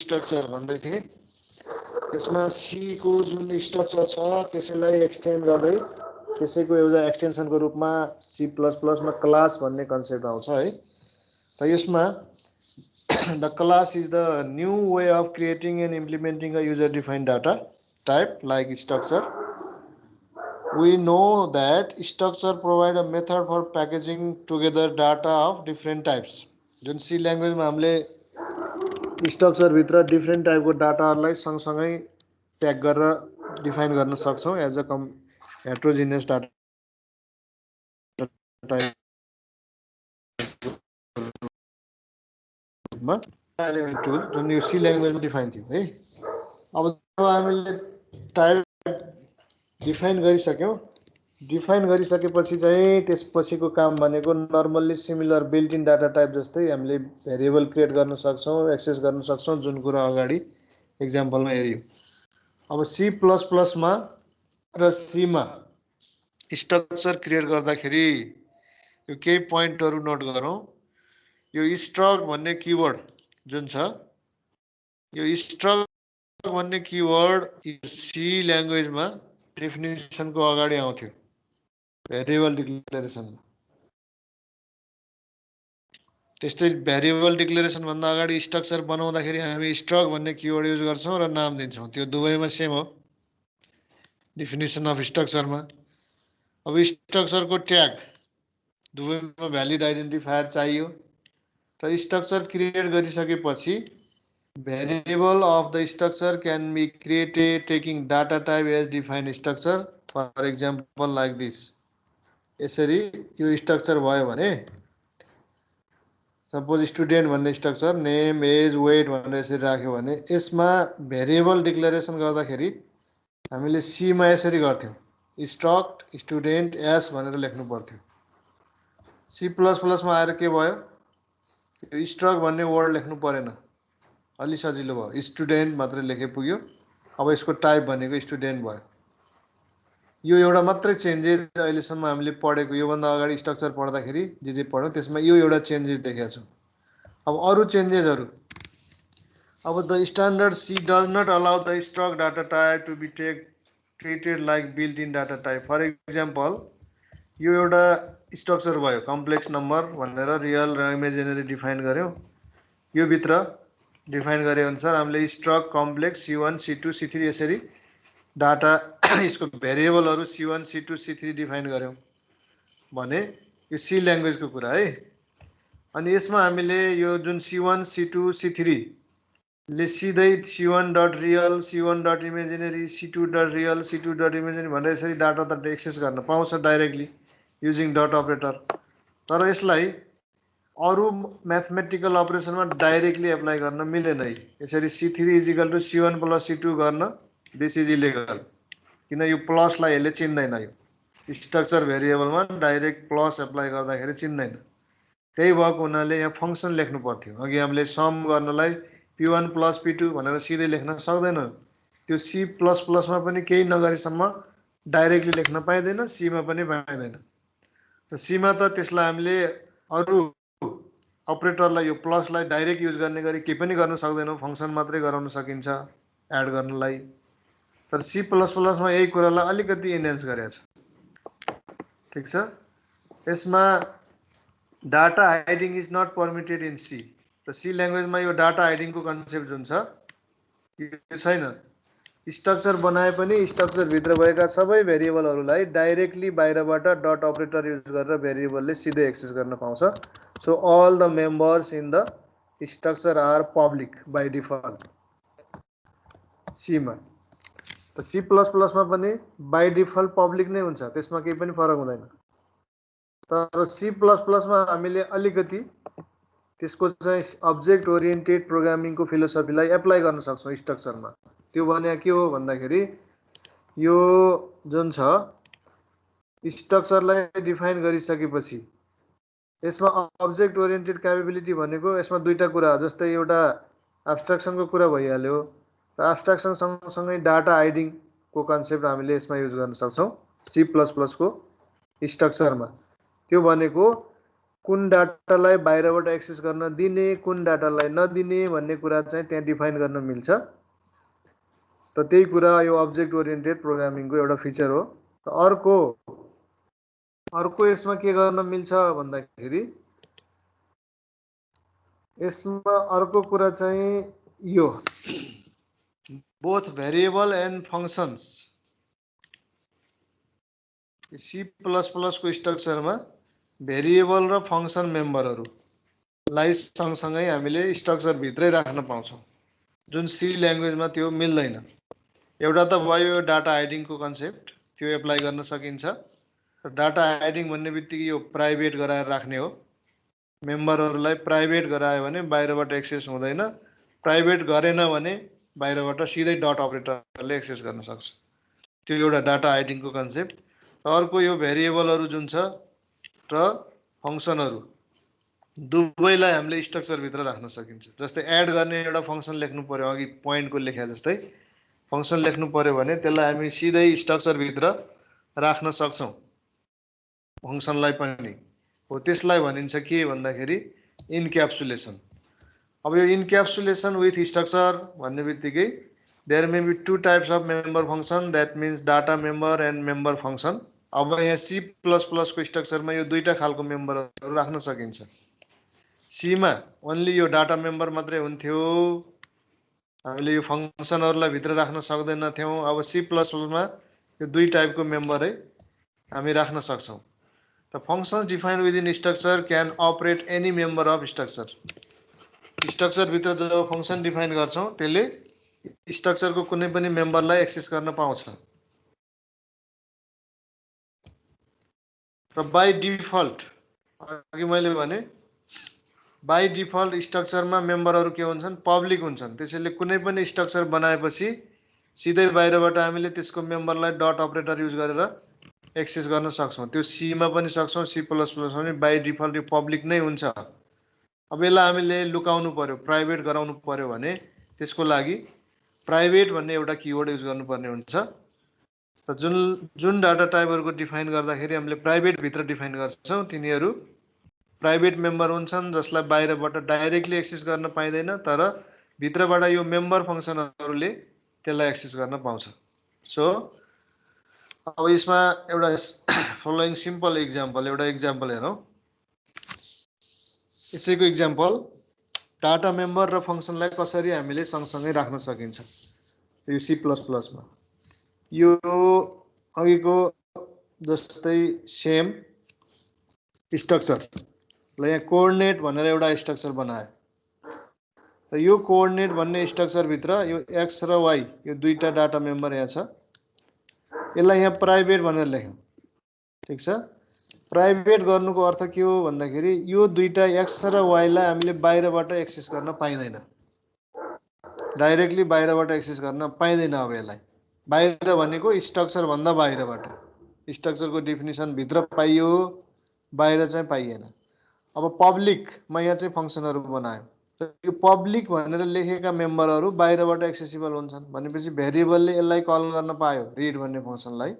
Structure भन्दै थिए। यसमा सी को जुन स्ट्रक्चर छ त्यसैलाई एक्सटेन्ड गर्दै त्यसैको एउटा एक्सटेन्सनको रूपमा C++ मा क्लास भन्ने कन्सेप्ट आउँछ है। र यसमा the class is the new way of creating and implementing a user defined data type like structure. We know that structure provide a method for packaging together data of different types. जुन C language मा हामीले structure भित्र different टाइपको डाटाहरूलाई सँगसँगै pack गरेर define गर्न सक्छौं as a heterogeneous data type मा टुल जुन यो C language मा डिफाइन थियो है। अब जब हामीले टाइप डिफाइन गरिसक्यौं, डिफाइन गरिसकेपछि चाहिँ त्यसपछिको काम भनेको normally similar built in data type जस्तै हामीले भेरिएबल क्रिएट गर्न सक्छौं, एक्सेस गर्न सक्छौं, जुन कुरा अगाडि एक्जाम्पलमा हेरियो। अब C++ मा र C मा स्ट्रक्चर क्रिएट गर्दाखेरि यो केही पोइन्टहरु नोट गरौँ। यो स्ट्रक्ट भन्ने किवर्ड जुन छ, यो स्ट्रक्ट भन्ने किवर्ड C ल्याङ्ग्वेज मा डेफिनेसन को अगाडि आउँथ्यो भेरिएबल डिक्लेरेसन। त्यस्तै भेरिएबल डिक्लेरेसन भन्दा अगाडि स्ट्रक्चर बनाउँदाखेरि हामी स्ट्रक्ट भन्ने किवर्ड युज गर्छौं र नाम दिन्छौं। त्यो दुवैमा सेम हो डेफिनेसन अफ स्ट्रक्चरमा। अब स्ट्रक्चर को ट्याग दुवैमा भ्यालिड आइडेन्टिफायर चाहियो। र स्ट्रक्चर क्रिएट गरिसकेपछि variable of the structure can be created taking data type as defined structure for example like this. यसरी यो स्ट्रक्चर भयो भने सपोज स्टुडेन्ट भन्ने स्ट्रक्चर नेम एज वेट भनेर यसरी राख्यो भने यसमा भेरिएबल डिक्लेरेसन गर्दाखेरि हामीले C मा यसरी गर्थ्यौं, स्ट्रक्ट स्टुडेन्ट एस भनेर लेख्नु पर्थ्यो। C++ मा आएर के भयो, यो स्ट्रक्ट भन्ने वर्ड लेख्नु परेन, अलि सजिलो भयो, स्टुडेन्ट मात्रै लेखे पुग्यो। अब यसको टाइप भनेको स्टुडेन्ट भयो। यो एउटा मात्रै चेन्जेस अहिलेसम्म हामीले पढेको, यो भन्दा अगाडि स्ट्रक्चर पढ्दाखेरि जे पढ्यौं त्यसमा यो एउटा चेन्जेस देखेका छौं। अब अरु चेन्जेसहरु, अब the standard C does not allow the struct data type to be treated like built in data type. For example यो एउटा स्ट्रक्चर भयो, कम्प्लेक्स नम्बर भनेर रियल र इमेजिनरी डिफाइन गर्यौं। यो भित्र डिफाइन गरे अनुसार हामीले struct complex C1 C2 C3 यसरी डाटा यसको भेरिएबलहरु C1 C2 C3 डिफाइन गर्यौं भने यो C ल्याङ्ग्वेज को कुरा है। अनि यसमा हामीले यो जुन C1 C2 C3 ले सिधै C1.real C1.imaginary C2.real C2.imaginary भनेर यसरी डाटा त एक्सेस गर्न पाउँछ डाइरेक्टली युजिङ डट अपरेटर। तर यसलाई अरु म्याथमेटिकल अपरेसनमा डाइरेक्टली एप्लाई गर्न मिलेन। यसरी C3 = C1 + C2 गर्न दिस इज इलिगल, किन यो प्लसलाई यसले चिन्दैन। यो स्ट्रक्चर भेरिएबलमा डाइरेक्ट प्लस एप्लाई गर्दाखेरि चिन्दैन। त्यही भएको हुनाले यहाँ फंक्सन लेख्नु पर्थ्यो। अघि हामीले सम गर्नलाई P1 + P2 भनेर सिधै लेख्न सक्दैनौं। त्यो C++ मा पनि केही नगरेसम्म डाइरेक्टली लेख्न पाइदैन, C मा पनि पाइदैन। C मा त त्यसलाई हामीले अरु अपरेटरलाई यो प्लसलाई डाइरेक्ट युज गर्ने गरी केही पनि गर्न सक्दैनौं, फंक्सन मात्रै गराउन सकिन्छ एड गर्नलाई। तर C++ मा यही कुरालाई अलिकति इन्हान्स गरेको छ। ठीक छ। यसमा data hiding is not permitted in C। त C ल्याङ्ग्वेज मा यो डाटा हाइडिङ को कन्सेप्ट जुन छ यो छैन। स्ट्रक्चर बनाए पनि स्ट्रक्चर भित्र भएका सबै भेरिएबलहरुलाई डाइरेक्टली बाहिरबाट डट अपरेटर युज गरेर भेरिएबलले सिधै एक्सेस गर्न पाउँछ। So all the members in the structure are public by default C मा। त C++ मा पनि बाइ डिफल्ट पब्लिक नै हुन्छ, त्यसमा केही पनि फरक हुँदैन। तर C++ मा हामीले अलिकति त्यसको चाहिँ अब्जेक्ट ओरिएन्टेड प्रोग्रामिङ को फिलोसफीलाई एप्लाई गर्न सक्छौं स्ट्रक्चरमा। त्यो भने के हो भन्दाखेरि यो जुन छ स्ट्रक्चरलाई डिफाइन गरिसकेपछि यसमा अब्जेक्ट ओरिएन्टेड क्यापेबिलिटी भनेको यसमा दुईटा कुरा हो। जस्तै एउटा एब्स्ट्रक्सन को कुरा भइहाल्यो र एब्स्ट्रक्सन सँगसँगै डाटा हाइडिङ को कन्सेप्ट हामीले यसमा युज गर्न सक्छौं C++ को स्ट्रक्चरमा। त्यो भनेको कुन डाटालाई बाहिरबाट एक्सेस गर्न दिने कुन डाटालाई नदिने भन्ने कुरा चाहिँ त्यहाँ डिफाइन गर्न मिल्छ र त्यही कुरा यो अब्जेक्ट ओरिएन्टेड प्रोग्रामिङको एउटा फिचर हो। अर्को यसमा के गर्न मिल्छ भन्दाखेरि यसमा अर्को कुरा चाहिँ यो both variable and functions C++ को स्ट्रक्चरमा भेरिएबल र फंक्शन मेम्बरहरूलाई सँगसँगै हामीले स्ट्रक्चर भित्रै राख्न पाउँछौँ जुन C ल्याङ्ग्वेजमा त्यो मिल्दैन। एउटा त भयो डाटा हाइडिङको कन्सेप्ट, त्यो एप्लाई गर्न सकिन्छ। डाटा हाइडिङ भन्ने बित्तिकै यो प्राइभेट गराएर राख्ने हो। मेम्बरहरूलाई प्राइभेट गरायो भने बाहिरबाट एक्सेस हुँदैन, प्राइभेट गरेन भने बाहिरबाट सिधै डट अपरेटरले एक्सेस गर्न सक्छ। त्यो एउटा डाटा हाइडिङको कन्सेप्ट। अर्को यो भेरिएबलहरू जुन छ र फंक्सनहरू दुवैलाई हामीले स्ट्रक्चर भित्र राख्न सकिन्छ। जस्तै एड गर्ने एउटा फंक्सन लेख्नु पर्यो, अघि पोइन्टको लेखे जस्तै फंक्सन लेख्नु पर्यो भने त्यसलाई हामी सिधै स्ट्रक्चर भित्र राख्न सक्छौं फंक्सनलाई पनि। हो त्यसलाई भनिन्छ के भन्दाखेरि इन्क्याप्सुलेसन। अब यो इन्क्याप्सुलेसन विथ स्ट्रक्चर भन्ने बित्तिकै there may be two types of member function, that means data member and member function. अब यहाँ C++ को स्ट्रक्चरमा यो दुईटा खालको मेम्बरहरू राख्न सकिन्छ। C मा ओन्ली यो डाटा मेम्बर मात्रै हुन्थ्यो, हामीले यो फंक्सनहरूलाई भित्र राख्न सक्दैनथ्यौं। अब C++ मा यो दुई टाइपको मेम्बरै हामी राख्न सक्छौं। The functions defined within structure can operate any member of structure. Structure भित्र जब फंक्शन डिफाइन गर्छौं त्यसले स्ट्रक्चरको कुनै पनि मेम्बरलाई एक्सेस गर्न पाउँछ। र बाइ डिफल्ट अघि मैले भने बाइ डिफल्ट स्ट्रक्चरमा मेम्बरहरू के हुन्छन्, पब्लिक हुन्छन्। त्यसैले कुनै पनि स्ट्रक्चर बनाएपछि सिधै बाहिरबाट हामीले त्यसको मेम्बरलाई डट अपरेटर युज गरेर एक्सेस गर्न सक्छौं। त्यो C मा पनि सक्छौं, C++ मा पनि बाइ डिफल्ट यो पब्लिक नै हुन्छ। अब यसलाई हामीले लुकाउनु पर्यो, प्राइभेट गराउनु पर्यो भने त्यसको लागि प्राइभेट भन्ने एउटा किवर्ड युज गर्नुपर्ने हुन्छ। र जुन डाटा टाइपहरुको डिफाइन गर्दाखेरि हामीले प्राइभेट भित्र डिफाइन गर्छौं तिनीहरू प्राइभेट मेम्बर हुन्छन् जसलाई बाहिरबाट डाइरेक्टली एक्सेस गर्न पाइदैन, तर भित्रबाट यो मेम्बर फंक्सनहरूले त्यसलाई एक्सेस गर्न पाउँछ। सो अब यसमा एउटा फलोइङ सिम्पल एक्जाम्पल, एउटा एक्जाम्पल हेरौं। यसैको एक्जाम्पल डाटा मेम्बर र फंक्सनलाई कसरी हामीले सँगसँगै राख्न सकिन्छ यो C++ मा। यो अघिको जस्तै सेम स्ट्रक्चर ल यहाँ कोअर्डिनेट भनेर एउटा स्ट्रक्चर बनायो र यो कोअर्डिनेट भन्ने स्ट्रक्चर भित्र यो x र y यो दुईटा डाटा मेम्बर यहाँ छ। यसलाई यहाँ प्राइभेट भनेर लेख्यौं, ठीक छ। प्राइभेट गर्नुको अर्थ के हो भन्दाखेरि यो दुईटा x र y लाई हामीले बाहिरबाट एक्सेस गर्न पाइदैन, डाइरेक्टली बाहिरबाट एक्सेस गर्न पाइदैन। अब यसलाई बाहिर भनेको स्ट्रक्चर भन्दा बाहिरबाट, स्ट्रक्चरको डेफिनेसन भित्र पाइयो, बाहिर चाहिँ पाइएन। अब पब्लिक मा यहाँ चाहिँ फंक्सनहरू बनायो, यो पब्लिक भनेर लेखेका मेम्बरहरू बाहिरबाट एक्सेसिबल हुन्छन् भनेपछि भेरिएबलले यसलाई कल गर्न पायो, रिड भन्ने फंक्सनलाई।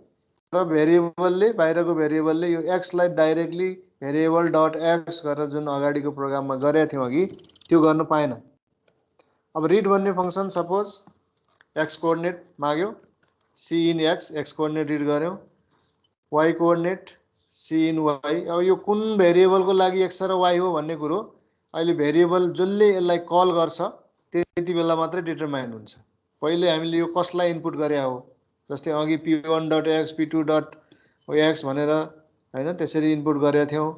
र भेरिएबलले बाहिरको भेरिएबलले यो x लाई डाइरेक्टली भेरिएबल डट एक्स गरेर जुन अगाडिको प्रोग्राममा गरेका थियौं अघि त्यो गर्न पाएन। अब रिड भन्ने फंक्सन सपोज x कोअर्डिनेट माग्यो, C in x, x coordinate read गर्यौं, y coordinate C in y। अब यो कुन भेरिएबलको लागि x र y हो भन्ने कुरो अहिले भेरिएबल जसले यसलाई कल गर्छ त्यति बेला मात्रै डिटरमाइन हुन्छ। पहिले हामीले यो कसलाई इनपुट गरे हो, जस्तै अघि p1.x p2.x भनेर हैन त्यसरी इनपुट गरेका थियौं।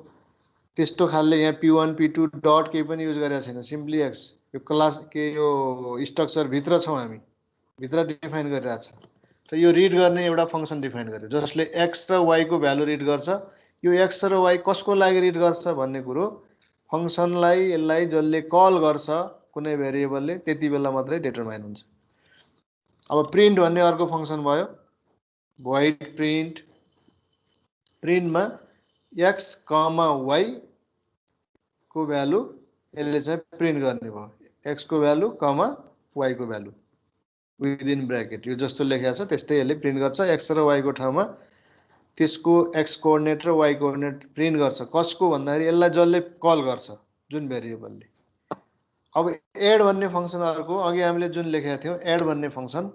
त्यस्तो खालले यहाँ p1 p2 डट केही पनि युज गरेका छैन, सिम्पली x। यो क्लास के यो स्ट्रक्चर भित्र छौं, हामी भित्र डिफाइन गरिरहेछ। र यो रिड गर्ने एउटा फंक्सन डिफाइन गर्यो जसले x र y को भ्यालु रिड गर्छ। यो x र y कसको लागि रिड गर्छ भन्ने कुरो फंक्सनलाई यसलाई जसले कल गर्छ कुनै भेरिएबलले त्यति बेला मात्रै डिटरमाइन हुन्छ। अब प्रिन्ट भन्ने अर्को फंक्सन भयो, void प्रिन्ट। प्रिन्टमा x, y को भ्यालु यसले चाहिँ प्रिन्ट गर्ने भयो, x को भ्यालु, y को भ्यालु विदिन ब्र्याकेट। यो जस्तो लेखेको छ त्यस्तै यसले प्रिन्ट गर्छ। x र y को ठाउँमा त्यसको x कोअर्डिनेट र y कोअर्डिनेट प्रिन्ट गर्छ। कसको भन्दाखेरि यसलाई जसले कल गर्छ जुन भेरिएबलले। अब एड भन्ने फंक्सन अर्को अघि हामीले जुन लेखेका थियौं एड भन्ने फंक्सन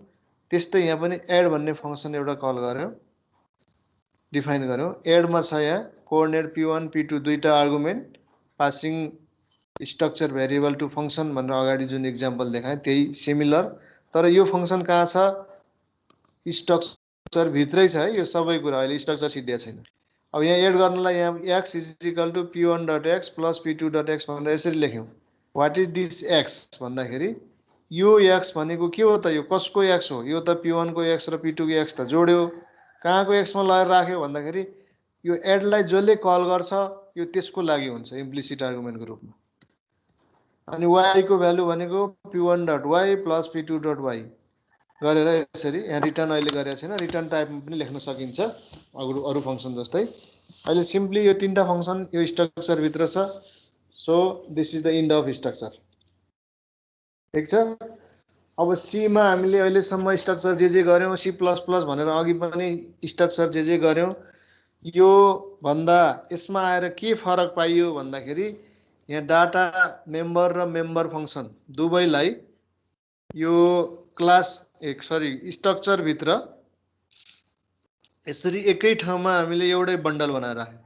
त्यस्तै यहाँ पनि एड भन्ने फंक्सन एउटा कल गर्यो डिफाइन गर्यो। एडमा छ यहाँ कोअर्डिनेट p1 p2 दुईटा argument passing structure variable to function भनेर अगाडि जुन एक्जाम्पल देखाएँ त्यही सिमिलर, तर यो फंक्सन कहाँ छ स्ट्रक्चर भित्रै छ है। यो सबै कुरा अहिले स्ट्रक्चर सिद्धिया छैन। अब यहाँ एड गर्नलाई यहाँ x is equal to p1.x plus p2.x भनेर यसरी लेख्यौं। व्हाट इज दिस x भन्दाखेरि यो x भनेको के हो त, यो कसको x हो, यो त p1 को x र p2 को x त जोड्यो कहाँको x मा लगाएर राख्यो भन्दाखेरि यो एडलाई जसले कल गर्छ यो त्यसको लागि हुन्छ इम्प्लिसिट आर्गुमेन्टको रूपमा। अनि y को भ्यालु भनेको p1.y प्लस p2.y गरेर यसरी यहाँ रिटर्न अहिले गरेको छैन, रिटर्न टाइपमा पनि लेख्न सकिन्छ अरु फंक्सन जस्तै। अहिले सिम्पली यो तीनटा फंक्सन यो स्ट्रक्चर भित्र छ। So this is the and of structure. ठीक छ। अब सी मा हामीले अहिलेसम्म स्ट्रक्चर जे गर्यौं C++ भनेर अघि पनि स्ट्रक्चर जे गर्यौं यो भन्दा यसमा आएर के फरक पाइयो भन्दाखेरि यहाँ डाटा मेम्बर र मेम्बर फंक्सन दुवैलाई यो क्लास स्ट्रक्चर भित्र यसरी एकै ठाउँमा हामीले एउटै बन्डल बनाएर राख्यौं।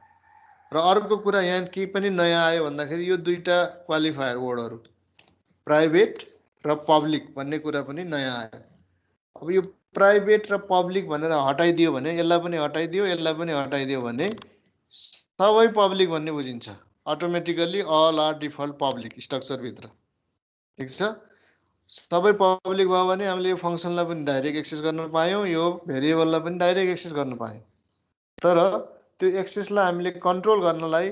र अर्को कुरा यहाँ के पनि नयाँ आयो भन्दाखेरि यो दुईटा क्वालिफायर वर्डहरु प्राइभेट र पब्लिक भन्ने कुरा पनि नयाँ आयो। अब यो प्राइभेट र पब्लिक भनेर हटाइदियो भने यसलाई पनि हटाइदियो यसलाई पनि हटाइदियो भने सबै पब्लिक भन्ने बुझिन्छ। Automatically all are default public structure भित्र। ठीक छ। सबै पब्लिक भयो भने हामीले यो फंक्सनलाई पनि डाइरेक्ट एक्सेस गर्न पायौं, यो भेरिएबललाई पनि डाइरेक्ट एक्सेस गर्न पायौं। तर त्यो एक्सेसलाई हामीले कन्ट्रोल गर्नलाई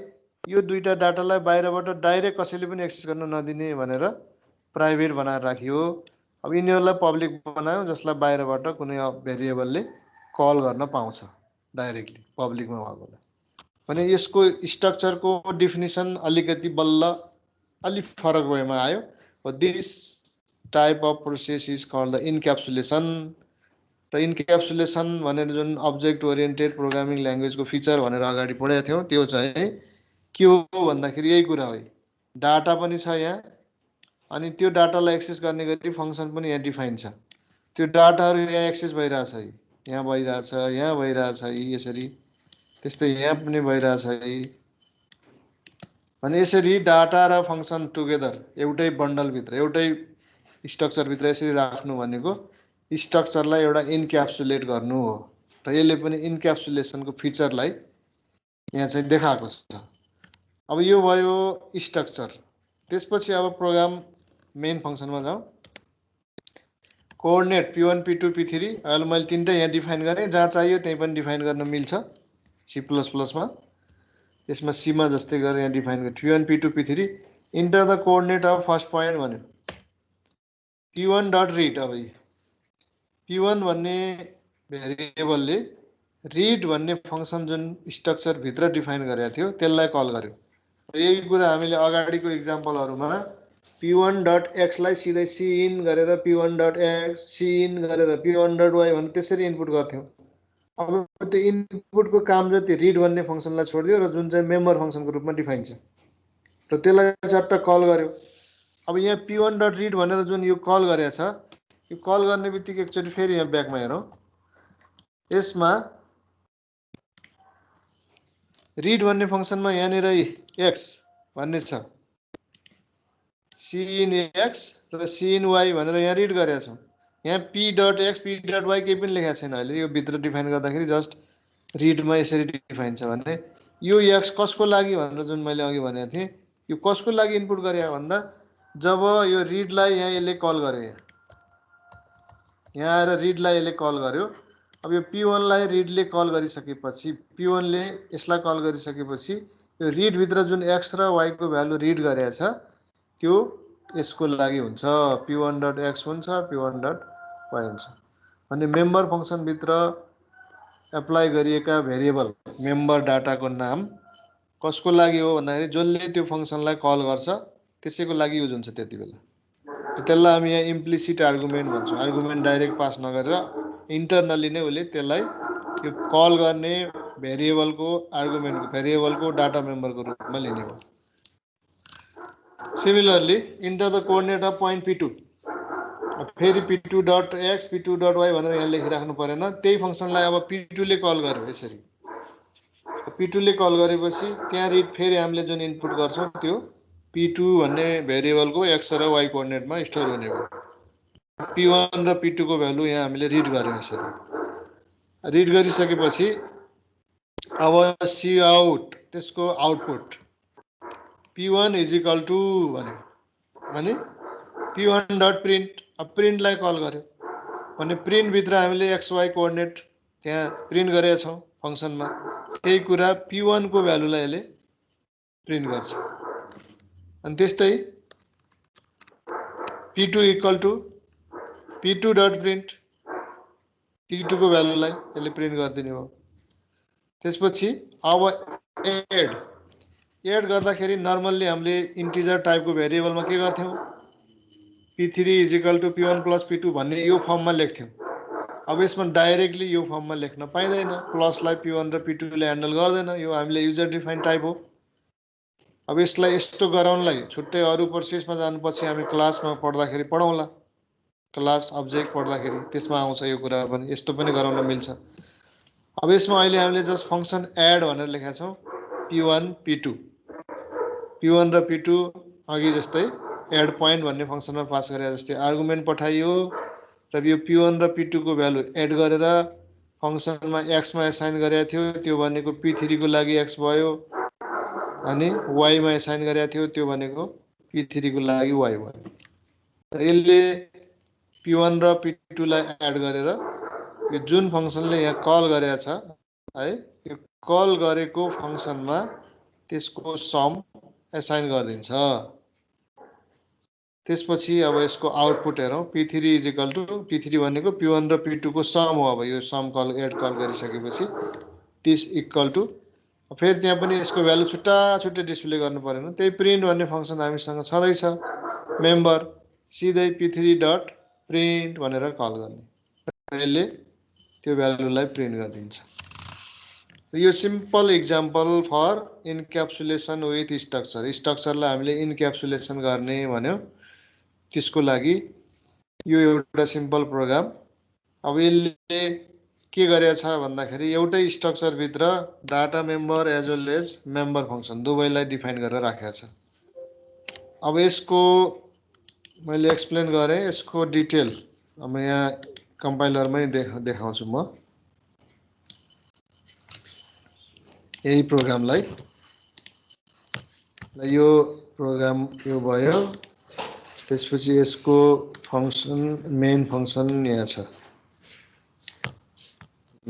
यो दुईटा डाटालाई बाहिरबाट डाइरेक्ट कसैले पनि एक्सेस गर्न नदिने भनेर प्राइभेट बनाएर राखियो। अब यिनीहरुलाई पब्लिक बनायौं जसलाई बाहिरबाट कुनै भेरिएबलले कल गर्न पाउँछ डाइरेक्टली पब्लिकमा भएकोलाई। भने यसको स्ट्रक्चरको डेफिनिसन अलिकति बल्ल अलि फरक वेमा आयो। This type of process is called the encapsulation. र इन्क्याप्सुलेसन भनेर जुन अब्जेक्ट ओरिएन्टेड प्रोग्रामिङ ल्याङ्ग्वेजको फिचर भनेर अगाडि पढेको थियौं त्यो चाहिँ के हो भन्दाखेरि यही कुरा हो। डाटा पनि छ यहाँ अनि त्यो डाटालाई एक्सेस गर्ने गरी फंक्सन पनि यहाँ डिफाइन छ। त्यो डाटाहरु यहाँ एक्सेस भइराछ, यहाँ भइराछ, यहाँ भइराछ, यसरी त्यस्तै यहाँ पनि भइराछ। अनि यसरी डाटा र फंक्सन टुगेदर एउटै बन्डल भित्र एउटै स्ट्रक्चर भित्र यसरी राख्नु भनेको स्ट्रक्चरलाई एउटा इन्क्याप्सुलेट गर्नु हो। र यसले पनि इन्क्याप्सुलेसनको फिचरलाई यहाँ चाहिँ देखाएको छ। अब यो भयो स्ट्रक्चर। त्यसपछि अब प्रोग्राम मेन फंक्सनमा जाउँ। कोअर्डिनेट p1 p2 p3 अहिले मैले तीनटा यहाँ डिफाइन गरे, जहाँ चाहियो त्यही पनि डिफाइन गर्न मिल्छ C++ मा। यसमा C मा जस्तै गरेर यहाँ डिफाइन गरे p1 p2 p3 enter the coordinate of first point भन्यो p1 डट रिड। अब p1 भन्ने भेरिएबलले रिड भन्ने फंक्सन जुन स्ट्रक्चर भित्र डिफाइन गरेको थियो त्यसलाई कल गर्यो। यही कुरा हामीले अगाडिको एक्जाम्पलहरुमा p1 डट x लाई सिधै cin गरेर p1 डट x cin गरेर p1 डट y भने त्यसरी इनपुट गर्थ्यौं। अब त्यो इनपुटको काम जति रिड भन्ने फंक्सनलाई छोड्दियो र जुन चाहिँ मेम्बर फंक्सनको रूपमा डिफाइन छ र त्यसलाई चट्ट कल गर्यो। अब यहाँ p1 डट रिड भनेर जुन यो कल गरेको छ यो कल गर्ने बित्तिकै एकचोटी फेरि यहाँ ब्याकमा हेरौं। यसमा रिड भन्ने फंक्सनमा यहाँनिर x भन्ने छ, cin x र cin y भनेर यहाँ रिड गरेका छौं। यहाँ p dot x p dot y केही पनि लेखेको छैन। अहिले यो भित्र डिफाइन गर्दाखेरि जस्ट रिडमा यसरी डिफाइन छ भने यो x कसको लागि भनेर जुन मैले अघि भनेको थिएँ यो कसको लागि इनपुट गरे भन्दा जब यो रिडलाई यहाँ यसले कल गर्यो, यहाँ आएर रिडलाई यसले कल गर्यो। अब यो p1 लाई रिडले कल गरिसकेपछि p1 ले यसलाई कल गरिसकेपछि यो रिड भित्र जुन x र y को भ्यालु रिड गरेको छ त्यो यसको लागि हुन्छ। p1 डट x हुन्छ, p1 डट y हुन्छ। अनि मेम्बर फंक्सन भित्र एप्लाई गरिएका भेरिएबल मेम्बर डाटाको नाम कसको लागि हो भन्दाखेरि जसले त्यो फंक्सनलाई कल गर्छ त्यसैको लागि युज हुन्छ। त्यतिबेला त्यसलाई हामी यहाँ इम्प्लिसिट आर्गुमेन्ट भन्छौं। आर्गुमेन्ट डाइरेक्ट पास नगरेर इन्टरनली नै उले त्यसलाई यो कल गर्ने भेरिएबलको आर्गुमेन्टको भेरिएबलको डाटा मेम्बरको रूपमा लिने हो। Similarly enter the coordinate of point P2 फेरि P2 dot x P2 dot Y भनेर यहाँ लेखिराख्नु परेन। त्यही फङ्सनलाई अब P2 ले कल गर्यो। यसरी P2 ले कल गरेपछि त्यहाँ रिड फेरि हामीले जुन इनपुट गर्छौँ त्यो P2 भन्ने भेरिएबलको एक्स र वाई कोअर्डिनेटमा स्टोर हुने भयो। P1 र P2 को भ्यालु यहाँ हामीले रिड गर्यौँ। यसरी रिड गरिसकेपछि अब सी आउट त्यसको output P1 is equal to भने P1 डट प्रिन्ट। अब प्रिन्टलाई कल गर्यो भने प्रिन्ट भित्र हामीले एक्स वाई कोअर्डिनेट त्यहाँ प्रिन्ट गरेका छौँ फङ्सनमा। त्यही कुरा P1 को भ्यालुलाई यसले प्रिन्ट गर्छ। अनि त्यस्तै P2 equal to P2 dot print P2 को भ्यालुलाई यसले प्रिन्ट गरिदिने हो। त्यसपछि अब एड गर्दाखेरि नर्मल्ली हामीले इन्टिजर टाइपको भेरिएबलमा के गर्थ्यौँ P3 is equal to P1 plus P2 भन्ने यो फर्ममा लेख्थ्यौँ। अब यसमा डाइरेक्टली यो फर्ममा लेख्न पाइँदैन। प्लसलाई P1 र P2 ले ह्यान्डल गर्दैन। यो हामीले युजर डिफाइन टाइप हो। अब यसलाई यस्तो गराउनलाई छुट्टै अरू प्रोसेसमा जानुपर्छ। हामी क्लासमा पढ्दाखेरि पढौँला। क्लास अब्जेक्ट पढ्दाखेरि त्यसमा आउँछ यो कुरा पनि। यस्तो पनि गराउन मिल्छ। अब यसमा अहिले हामीले जस्ट फङ्सन एड भनेर लेखेका छौँ P1 P2 P1 र P2 अघि जस्तै एड पोइन्ट भन्ने फङ्सनमा पास गरे जस्तै आर्गुमेन्ट पठाइयो र यो P1 र P2 को भ्यालु एड गरेर फङ्सनमा एक्समा एसाइन गरेको थियो। त्यो भनेको P3 को लागि एक्स भयो अनि वाईमा एसाइन गरेको थियो। त्यो भनेको P3 को लागि वाई भयो। र यसले P1 र P2 लाई एड गरेर यो जुन फङ्सनले यहाँ कल गरेको छ है यो कल गरेको फङ्सनमा त्यसको सम एसाइन गरिदिन्छ। त्यसपछि अब यसको आउटपुट हेरौँ P3 is equal to P3 भनेको P1 र P2 को सम हो। अब यो सम कल एड कल गरिसकेपछि दिस इक्वल टु फेरि त्यहाँ पनि यसको भ्यालु छुट्टा छुट्टै डिस्प्ले गर्नु परेन। त्यही प्रिन्ट भन्ने फङ्सन हामीसँग छँदैछ। मेम्बर सिधै P3 डट प्रिन्ट भनेर कल गर्ने। यसले त्यो भ्यालुलाई प्रिन्ट गरिदिन्छ। यो simple example for encapsulation with structure. स्ट्रक्चरलाई हामीले इन्क्याप्सुलेसन गर्ने भन्यो त्यसको लागि यो एउटा सिम्पल प्रोग्राम। अब यसले के गरेछ भन्दाखेरि एउटै स्ट्रक्चर भित्र data member as well as member function दुवैलाई डिफाइन गरेर राखेको छ। अब यसको मैले एक्सप्लेन गरेँ। यसको डिटेल अब यहाँ कम्पाइलरमै देखाउँछु म यही प्रोग्रामलाई। यो प्रोग्राम यो भयो। त्यसपछि यसको फङ्सन मेन फङ्सन यहाँ छ। ल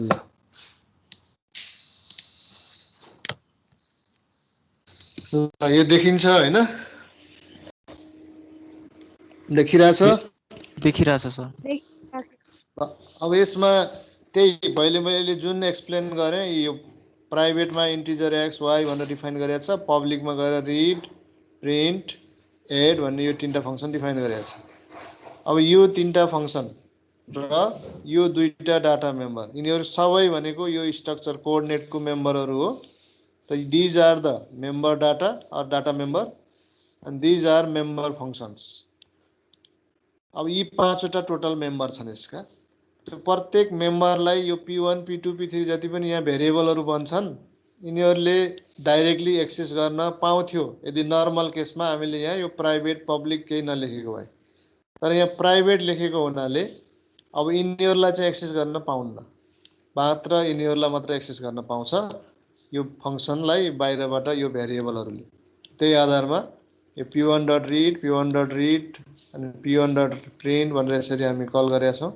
यो देखिन्छ हैन? देखिरहेछ? देखिरहेछ सर। अब यसमा त्यही मैले जुन एक्सप्लेन गरेँ यो प्राइभेटमा इन्टिजर एक्स वाई भनेर डिफाइन गरेको छ। पब्लिकमा गएर रिड प्रिन्ट एड भन्ने यो तीनटा फङ्सन डिफाइन गरेको छ। अब यो तीनटा फङ्सन र यो दुईटा डाटा मेम्बर यिनीहरू सबै भनेको यो स्ट्रक्चर कोअर्डिनेटको मेम्बरहरू हो। र these are the member data or data member and these are member functions. अब यी पाँचवटा टोटल मेम्बर छन् यसका। त्यो प्रत्येक मेम्बरलाई यो P1 P2 P3 जति पनि यहाँ भेरिएबलहरू बन्छन् यिनीहरूले डाइरेक्टली एक्सेस गर्न पाउँथ्यो यदि नर्मल केसमा हामीले यहाँ यो प्राइभेट पब्लिक केही नलेखेको भए। तर यहाँ प्राइभेट लेखेको हुनाले अब यिनीहरूलाई चाहिँ एक्सेस गर्न पाउन्न। मात्र यिनीहरूलाई मात्र एक्सेस गर्न पाउँछ यो फङ्सनलाई बाहिरबाट यो भेरिएबलहरूले। त्यही आधारमा यो P1 dot read P1 dot read अनि P1 डट प्रिन्ट भनेर यसरी हामी कल गरेका छौँ।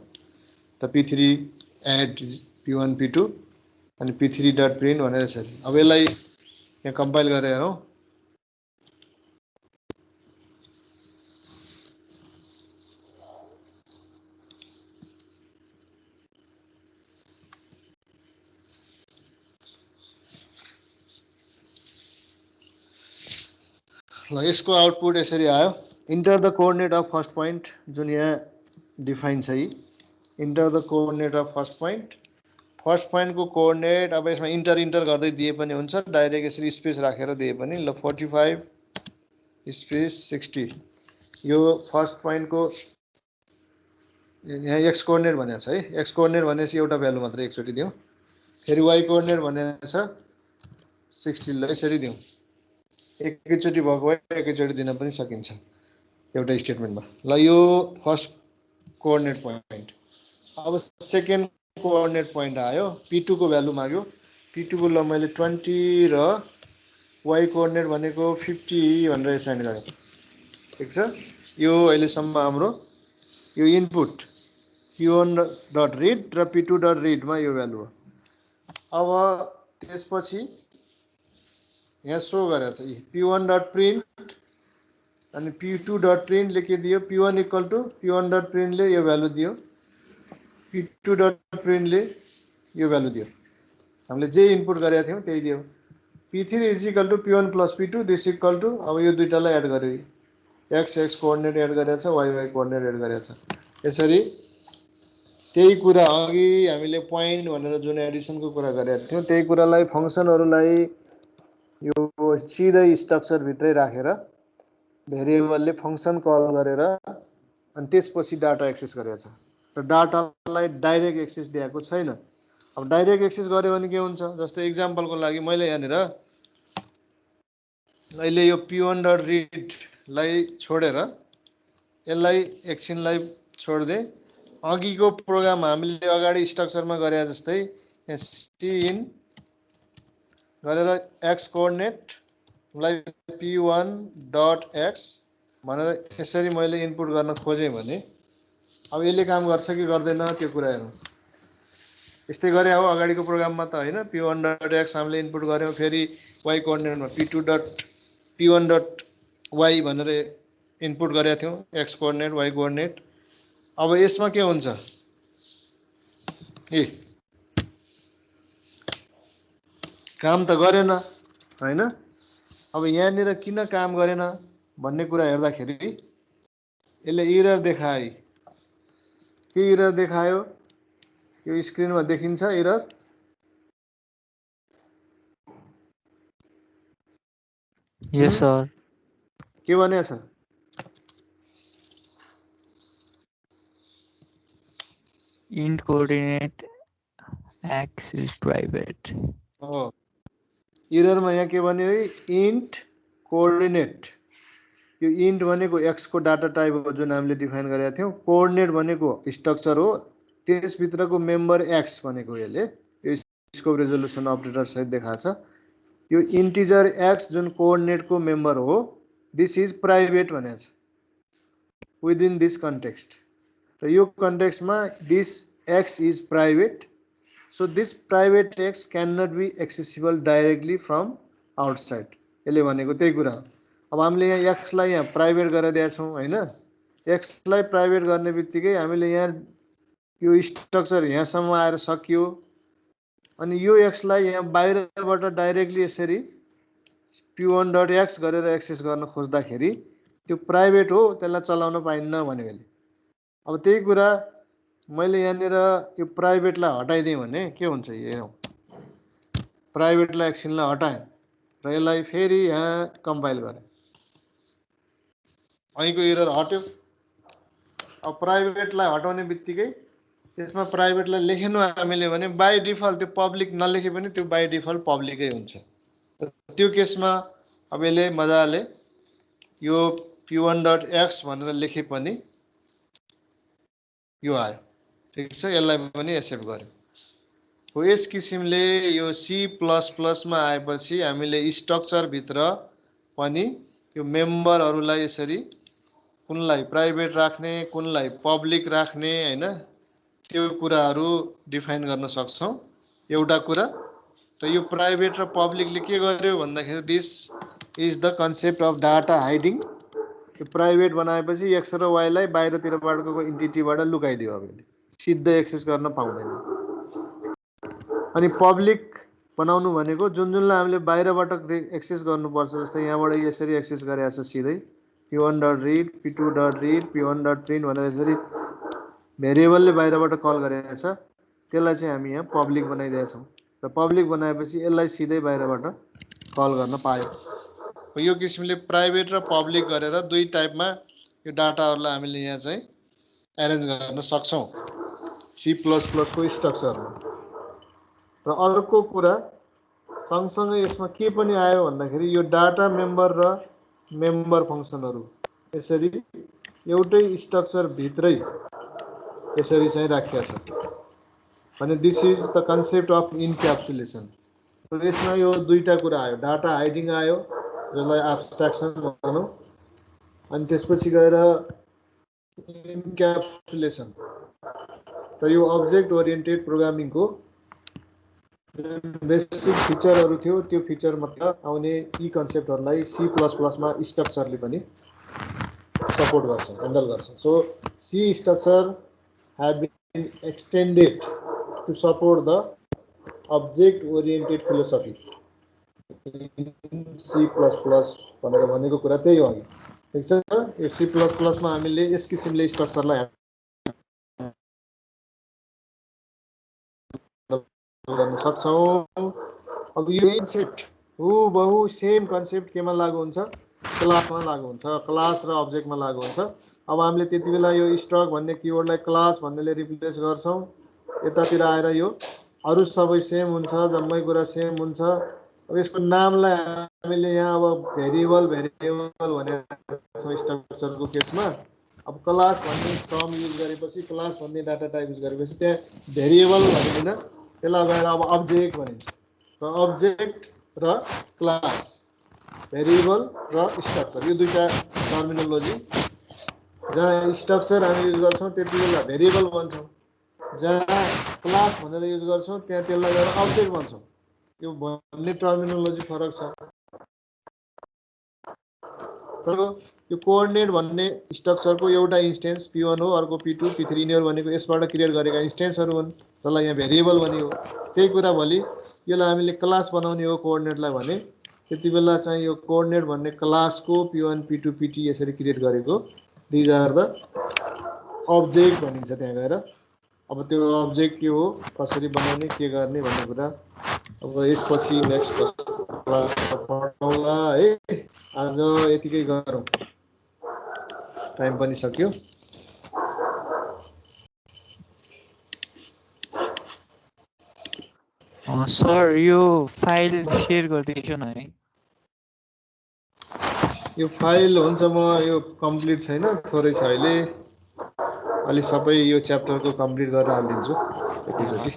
र P3 एड P1 P2 अनि P3 डट प्रिन्ट भनेर यसरी। अब यसलाई यहाँ कम्पाइल गरेर हेरौँ। ल यसको आउटपुट यसरी आयो। Enter the coordinate of first point जुन यहाँ डिफाइन छ। Enter the coordinate of first point first पोइन्टको कोअर्डिनेट अब यसमा इन्टर गर्दै दिए पनि हुन्छ, डाइरेक्ट यसरी स्पेस राखेर दिए पनि। ल 45 स्पेस 60 यो फर्स्ट पोइन्टको यहाँ एक्स कोअर्डिनेट भनेको छ है। एक्स कोअर्डिनेट भनेपछि एउटा भ्यालु मात्र एकचोटि दिउँ। फेरि वाइ कोअर्डिनेट भनेको छ 60 ल यसरी दिउँ। एकैचोटि भएको भए एकैचोटि दिन पनि सकिन्छ एउटा स्टेटमेन्टमा। ल यो फर्स्ट कोअर्डिनेट पोइन्ट। अब सेकेन्ड कोअर्डिनेट पोइन्ट आयो, P2 को भ्यालु माग्यो। P2 को ल मैले 20 र वाइ कोअर्डिनेट भनेको 50 भनेर एसाइन गरेँ। ठिक छ, यो अहिलेसम्म हाम्रो यो इनपुट P1.read र P2.read मा यो भ्यालु हो। अब त्यसपछि यहाँ सो गरेको छ P1.print अनि P2.print ले के दियो, P1 इक्वल टु P1.print ले यो भ्यालु दियो, P2.print ले यो भ्यालु दियो। हामीले जे इनपुट गरेका थियौँ त्यही दियो। P3 is equal to P1 plus P2 this equal to, अब यो दुईटालाई एड गर्यो, x कोअर्डिनेट एड गरेको छ, y कोअर्डिनेट एड गरेको छ। यसरी त्यही कुरा अघि हामीले पोइन्ट भनेर जुन एडिसनको कुरा गरेका थियौँ त्यही कुरालाई फङ्सनहरूलाई यो सिधै स्ट्रक्चर भित्रै राखेर भेरिएबलले फङ्सन कल गरेर अनि त्यसपछि डाटा एक्सेस गरेको छ र डाटालाई डाइरेक्ट एक्सेस दिएको छैन। अब डाइरेक्ट एक्सेस गर्यो भने के हुन्छ, जस्तै इक्जाम्पलको लागि मैले यहाँनिर अहिले यो P1.read लाई छोडेर यसलाई एकछिनलाई छोड्दै अघिको प्रोग्राम हामीले अगाडि स्ट्रक्चरमा गरे जस्तै सिन गरेर एक्स कोअर्डिनेटलाई P1.x भनेर यसरी मैले इनपुट गर्न खोजेँ भने अब यसले काम गर्छ कि गर्दैन त्यो कुरा हेरौँ। यस्तै गरे हो अगाडिको प्रोग्राममा त होइन। P1.x हामीले इनपुट गर्यौँ, फेरि y कोअर्डिनेटमा P1.y भनेर इनपुट गरेका थियौँ, एक्स कोअर्डिनेट y कोअर्डिनेट। अब यसमा के हुन्छ, ए काम त गरेन होइन। अब यहाँनिर किन काम गरेन भन्ने कुरा हेर्दाखेरि यसले इरर देखायो। के इरर देखायो यो स्क्रिनमा देखिन्छ इरर? यस सर। के भनेको छ? int coordinate x is private. हो, इररमा यहाँ के भन्यो है, इन्ट कोअर्डिनेट। यो इन्ट भनेको एक्स को डाटा टाइप हो जुन हामीले डिफाइन गरेका थियौँ। कोअर्डिनेट भनेको स्ट्रक्चर हो, त्यसभित्रको मेम्बर एक्स भनेको यसले यो स्कोप रेजोल्युसन अपरेटर सहित देखाएको छ। यो इन्टिजर एक्स जुन कोअर्डिनेटको मेम्बर हो, दिस इज प्राइभेट भनेको छ विदिन दिस कन्टेक्स्ट। र यो कन्टेक्स्टमा this X is private, so this private X can not be accessible directly from outside. यसले भनेको त्यही कुरा हो। अब हामीले यहाँ एक्सलाई यहाँ प्राइभेट गरेर दिएका छौँ होइन। एक्सलाई प्राइभेट गर्ने बित्तिकै हामीले यहाँ यो स्ट्रक्चर यहाँसम्म आएर सकियो। अनि यो एक्सलाई यहाँ बाहिरबाट डाइरेक्टली यसरी P1.x गरेर एक्सेस गर्न खोज्दाखेरि त्यो प्राइभेट हो, त्यसलाई चलाउन पाइन्न भन्यो यसले। अब त्यही कुरा मैले यहाँनिर यो प्राइभेटलाई हटाइदिएँ भने के हुन्छ हेरौँ। प्राइभेटलाई एकछिनलाई हटाएँ र यसलाई फेरि यहाँ कम्पाइल गरेँ, अहिलेको इरर हट्यो। अब प्राइभेटलाई हटाउने बित्तिकै त्यसमा प्राइभेटलाई लेखेन हामीले भने बाई डिफल्ट त्यो पब्लिक नलेखे पनि त्यो बाई डिफल्ट पब्लिकै हुन्छ। त्यो केसमा अब यसले मजाले यो P1.x भनेर लेखे पनि यो आयो। ठिक छ, यसलाई पनि एक्सेप्ट गर्यो। हो यस किसिमले यो C++ मा आएपछि हामीले स्ट्रक्चरभित्र पनि यो मेम्बरहरूलाई यसरी कुनलाई प्राइभेट राख्ने कुनलाई पब्लिक राख्ने होइन त्यो कुराहरू डिफाइन गर्न सक्छौँ। एउटा कुरा र यो प्राइभेट र पब्लिकले के गर्यो भन्दाखेरि this is the concept of data hiding. यो प्राइभेट बनाएपछि एक्स र वाइलाई बाहिरतिरबाटको इन्टिटीबाट लुकाइदियो। अब सिधै एक्सेस गर्न पाउँदैन। अनि पब्लिक बनाउनु भनेको जुनलाई हामीले बाहिरबाट एक्सेस गर्नुपर्छ, जस्तै यहाँबाट यसरी एक्सेस गरेको छ सिधै P1.read P2.read P1.print भनेर यसरी भेरिएबलले बाहिरबाट कल गरेको छ। त्यसलाई चाहिँ हामी यहाँ पब्लिक बनाइदिएका छौँ र पब्लिक बनाएपछि यसलाई सिधै बाहिरबाट कल गर्न पायो। यो किसिमले प्राइभेट र पब्लिक गरेर दुई टाइपमा यो डाटाहरूलाई हामीले यहाँ चाहिँ एरेन्ज गर्न सक्छौँ C++ को स्ट्रक्चरमा। र अर्को कुरा सँगसँगै यसमा के पनि आयो भन्दाखेरि यो डाटा मेम्बर र मेम्बर फङ्सनहरू यसरी एउटै स्ट्रक्चर भित्रै यसरी चाहिँ राखिएको छ भने this is the concept of encapsulation. यसमा यो दुईटा कुरा आयो, डाटा हाइडिङ आयो जसलाई एब्स्ट्र्याक्सन भनौँ, अनि त्यसपछि गएर इन्क्याप्सुलेसन र यो अब्जेक्ट ओरिएन्टेड प्रोग्रामिङको बेसिक फिचरहरू थियो त्यो फिचर मतलब आउने यी कन्सेप्टहरूलाई C++ मा स्ट्रक्चरले पनि सपोर्ट गर्छ, ह्यान्डल गर्छ। So C structure have been extended to support the object oriented philosophy in C++ भनेर भनेको कुरा त्यही हो। ठिक छ, यो C++ मा हामीले यस किसिमले स्ट्रक्चरलाई गर्न सक्छौँ। अब यो कन्सेप्ट बहु सेम कन्सेप्ट केमा लागु हुन्छ, क्लासमा लागु हुन्छ, क्लास र अब्जेक्टमा लागु हुन्छ। अब हामीले त्यति बेला यो स्ट्रक भन्ने किवर्डलाई क्लास भन्नेले रिप्लेस गर्छौँ, यतातिर आएर यो अरू सबै सेम हुन्छ, जम्मै कुरा सेम हुन्छ। अब यसको नामलाई हामीले यहाँ अब भेरिएबल भनेर स्ट्रक्चरको केसमा अब क्लास भन्ने टर्म युज गरेपछि, क्लास भन्ने डाटा टाइप युज गरेपछि त्यहाँ भेरिएबल भन्दैन, त्यसलाई गएर अब अब्जेक्ट भनिन्छ। र अब्जेक्ट र क्लास, भेरिएबल र स्ट्रक्चर यो दुईटा टर्मिनोलोजी। जहाँ स्ट्रक्चर हामी युज गर्छौँ त्यति बेला भेरिएबल भन्छौँ, जहाँ क्लास भनेर युज गर्छौँ त्यहाँ त्यसलाई गएर अब्जेक्ट भन्छौँ। यो भन्ने टर्मिनोलोजी फरक छ। तर यो कोअर्डिनेट भन्ने स्ट्रक्चरको एउटा इन्स्टेन्स P1 हो, अर्को P2 P3 यिनीहरू भनेको यसबाट क्रिएट गरेका इन्स्टेन्सहरू हुन्, जसलाई यहाँ भेरिएबल भनियो। त्यही कुरा भोलि यसलाई हामीले क्लास बनाउने हो कोअर्डिनेटलाई भने त्यति बेला चाहिँ यो कोअर्डिनेट भन्ने क्लासको P1 P2 P3 यसरी क्रिएट गरेको दिज आर द अब्जेक्ट भनिन्छ त्यहाँ गएर। अब त्यो अब्जेक्ट के हो, कसरी बनाउने, के गर्ने भन्ने कुरा अब यसपछि नेक्स्ट क्लासमा पढौँला है। आज यतिकै गरौँ, टाइम पनि सक्यो। सर यो फाइल सेयर गरिदिन्छु न है। यो फाइल हुन्छ, म यो कम्प्लिट छैन, थोरै छ अहिले, अलि सबै यो च्याप्टरको कम्प्लिट गरेर हालिदिन्छु एकैचोटि।